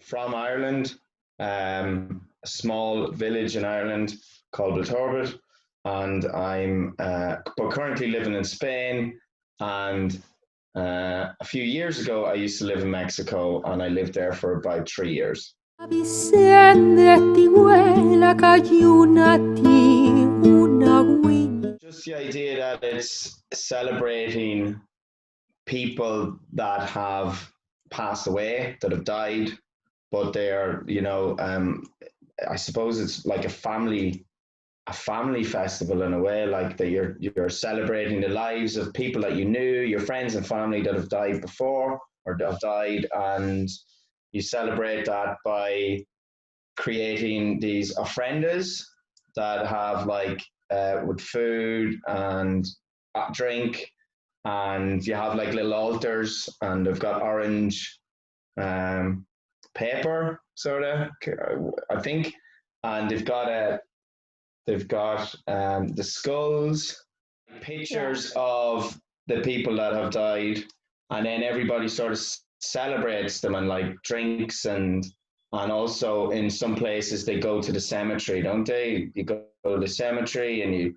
From Ireland, a small village in Ireland called Blatorbit, and I'm but currently living in Spain. And a few years ago, I used to live in Mexico, and I lived there for about 3 years. Just the idea that it's celebrating people that have passed away, that have died, but they're, I suppose it's like a family festival in a way, like that you're celebrating the lives of people that you knew, your friends and family that have died before or have died, and you celebrate that by creating these ofrendas that have with food and drink, and you have like little altars, and they've got orange paper, sort of, I think, and they've got the skulls, pictures of the people that have died, and then everybody sort of celebrates them and like drinks, and also in some places they go to the cemetery, don't they? You go to the cemetery and you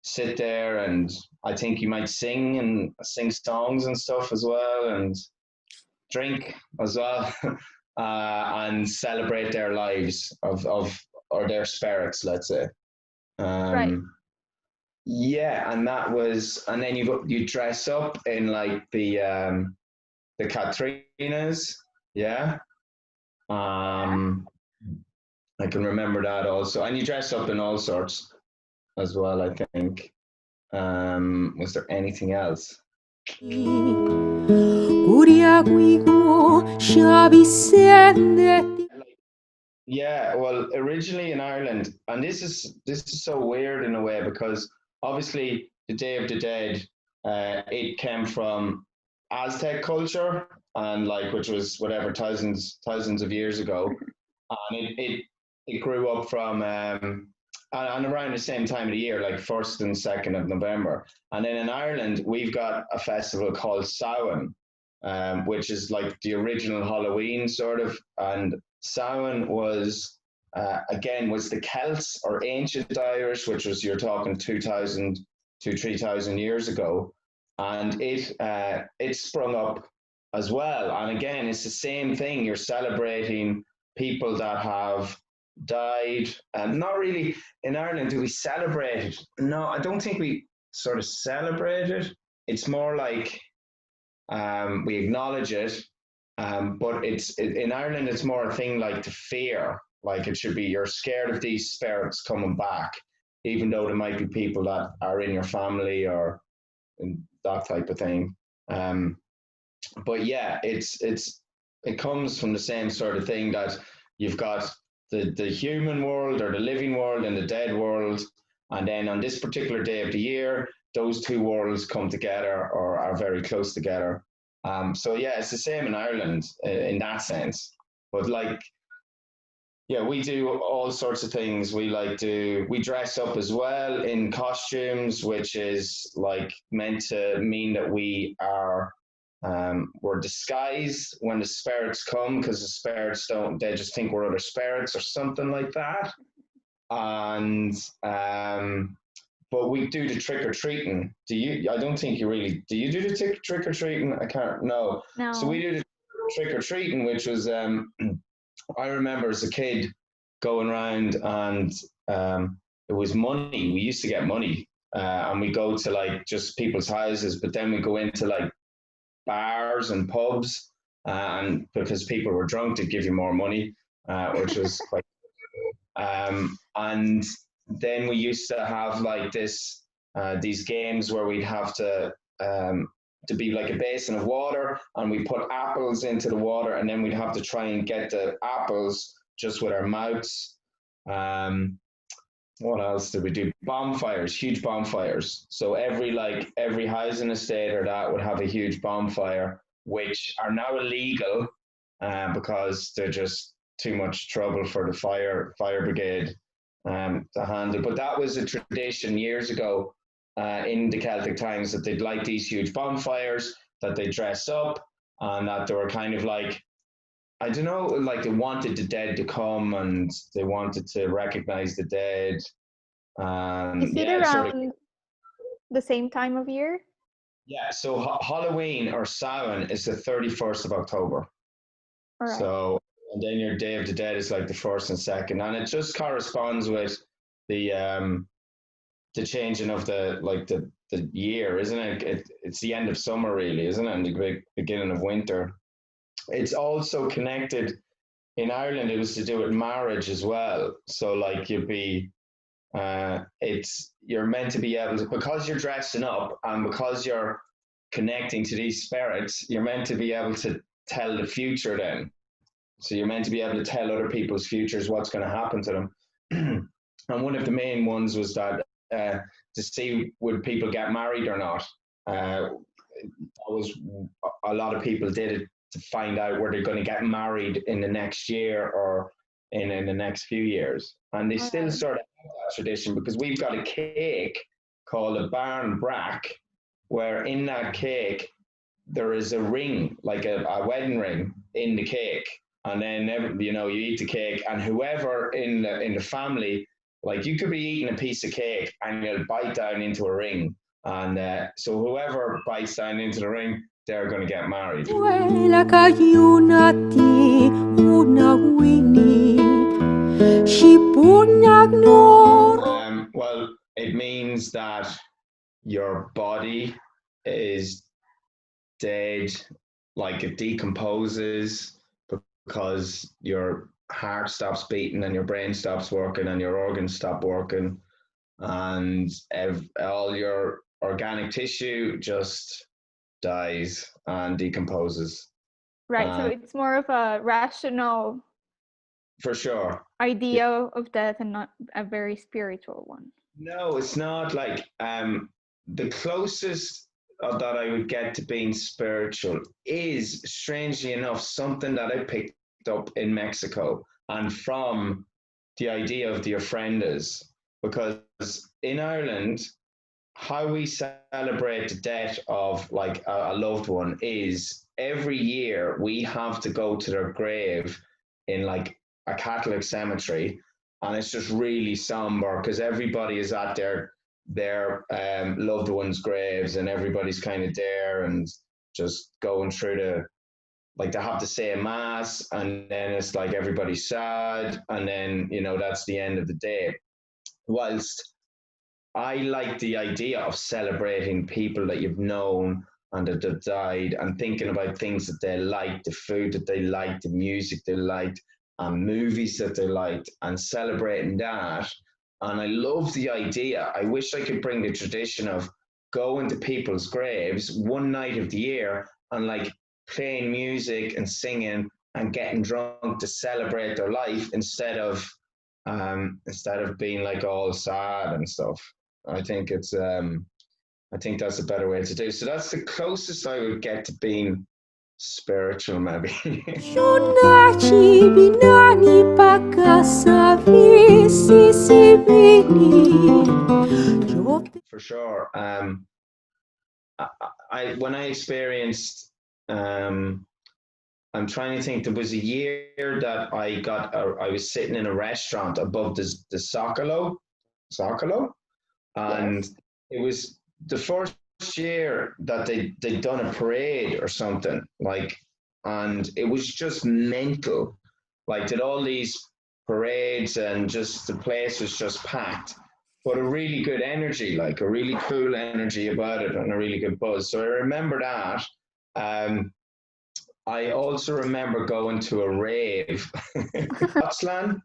sit there, and I think you might sing songs and stuff as well, and drink as well, and celebrate their lives or their spirits, let's say. Right. Yeah, and then you dress up in like the Catrinas, yeah. I can remember that also, and you dress up in all sorts as well, I think. Was there anything else? Yeah, well, originally in Ireland, and this is so weird in a way, because obviously the Day of the Dead, it came from Aztec culture, and which was whatever thousands of years ago, and it grew up from and around the same time of the year, like 1st and 2nd of November. And then in Ireland, we've got a festival called Samhain, which is like the original Halloween sort of. And Samhain was the Celts or ancient Irish, which was, you're talking 2,000 to 3,000 years ago, and it sprung up as well. And again, it's the same thing. You're celebrating people that have died. Not really in Ireland do we celebrate it. No, I don't think we sort of celebrate it. It's more like we acknowledge it, but in Ireland it's more a thing like to fear. Like it should be, you're scared of these spirits coming back, even though there might be people that are in your family or that type of thing. But yeah, it comes from the same sort of thing, that you've got the human world or the living world and the dead world, and then on this particular day of the year, those two worlds come together or are very close together. So yeah, it's the same in Ireland in that sense. But we do all sorts of things. We dress up as well in costumes, which is meant to mean that we are we're disguised when the spirits come, because the spirits they just think we're other spirits or something like that. And but we do the trick-or-treating. I don't think you really, do you do the trick-or-treating? I can't, no. So we do the trick-or-treating, which was, I remember as a kid going around, and it was money. We used to get money, and we go to just people's houses, but then we go into bars and pubs, and because people were drunk, they'd give you more money, which was quite and then we used to have these games where we'd have to be like a basin of water, and we put apples into the water, and then we'd have to try and get the apples just with our mouths. What else did we do? Bonfires, huge bonfires. So every housing estate or that would have a huge bonfire, which are now illegal because they're just too much trouble for the fire brigade to handle. But that was a tradition years ago in the Celtic times, that they'd light these huge bonfires, that they dress up, and that they were kind of I don't know, like they wanted the dead to come and they wanted to recognize the dead. Is it Yeah, it's sort of, around the same time of year? yeah. So Halloween or Samhain is the 31st of October. All right. So, and then your Day of the Dead is like the first and second, and it just corresponds with the changing of the year, isn't it? It's the end of summer, really, isn't it? And the beginning of winter. It's also connected in Ireland. It was to do with marriage as well. So, like, you're meant to be able to, because you're dressing up and because you're connecting to these spirits, you're meant to be able to tell the future then. So you're meant to be able to tell other people's futures, what's going to happen to them. And one of the main ones was that to see would people get married or not. That was a lot of people did it to find out were they going to get married in the next year or in the next few years. And they still sort of have that tradition because we've got a cake called a barn brack, where in that cake there is a ring, like a wedding ring in the cake. And then you eat the cake, and whoever in the family, like you could be eating a piece of cake and you'll bite down into a ring, and so whoever bites down into the ring, they're going to get married. Well, it means that your body is dead, like it decomposes because your heart stops beating and your brain stops working and your organs stop working, and all your organic tissue just dies and decomposes. Right. So it's more of a rational, for sure, idea of death and not a very spiritual one. No, it's not. Like the closest that I would get to being spiritual is, strangely enough, something that I picked up in Mexico and from the idea of the ofrendas. Because in Ireland, how we celebrate the death of like a loved one is every year we have to go to their grave in like a Catholic cemetery, and it's just really somber because everybody is at their loved ones' graves, and everybody's kind of there and just going through like they have to say a mass, and then it's like everybody's sad, and then that's the end of the day. Whilst I like the idea of celebrating people that you've known and that have died, and thinking about things that they liked, the food that they liked, the music they liked, and movies that they liked, and celebrating that. And I love the idea. I wish I could bring the tradition of going to people's graves one night of the year and like playing music and singing and getting drunk to celebrate their life instead of being like all sad and stuff. I think that's a better way to do. So that's the closest I would get to being spiritual, maybe. For sure. When I experienced, I'm trying to think. There was a year that I was sitting in a restaurant above the Zocalo, and Yes. it was the first year that they'd done a parade or something, like, and it was just mental. Like, did all these parades and just the place was just packed, but a really good energy, like a really cool energy about it, and a really good buzz. So I remember that. I also remember going to a rave, Scotland,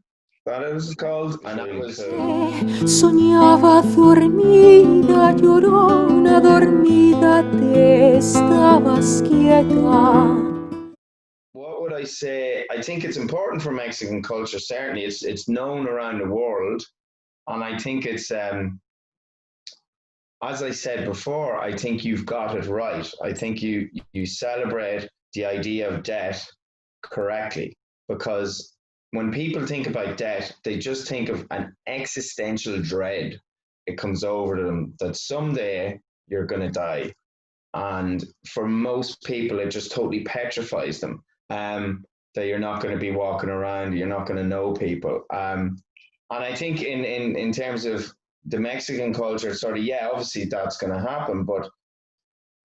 that it was called, and it was. Soñaba dormida, llorona, dormida, te estabas quieta. What would I say? I think it's important for Mexican culture. Certainly, it's known around the world, and I think it's as I said before. I think you've got it right. I think you celebrate the idea of death correctly, because when people think about death, they just think of an existential dread. It comes over to them that someday you're going to die, and for most people, it just totally petrifies them. that you're not going to be walking around, you're not going to know people. And I think in terms of the Mexican culture, sort of, yeah, obviously that's going to happen, but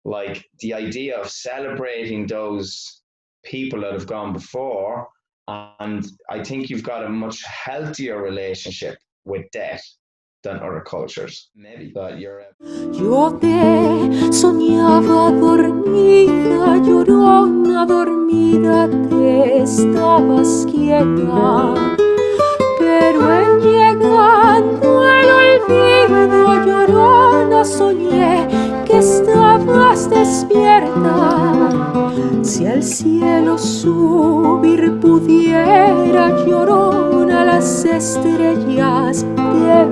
like the idea of celebrating those people that have gone before, and I think you've got a much healthier relationship with death than other cultures. Maybe that you're... Yo te soñaba dormida, llorona dormida, te estabas quieta. Pero en llegando el olvido, llorona, soñé que estabas despierta. Si al cielo subir pudiera, llorona, las estrellas te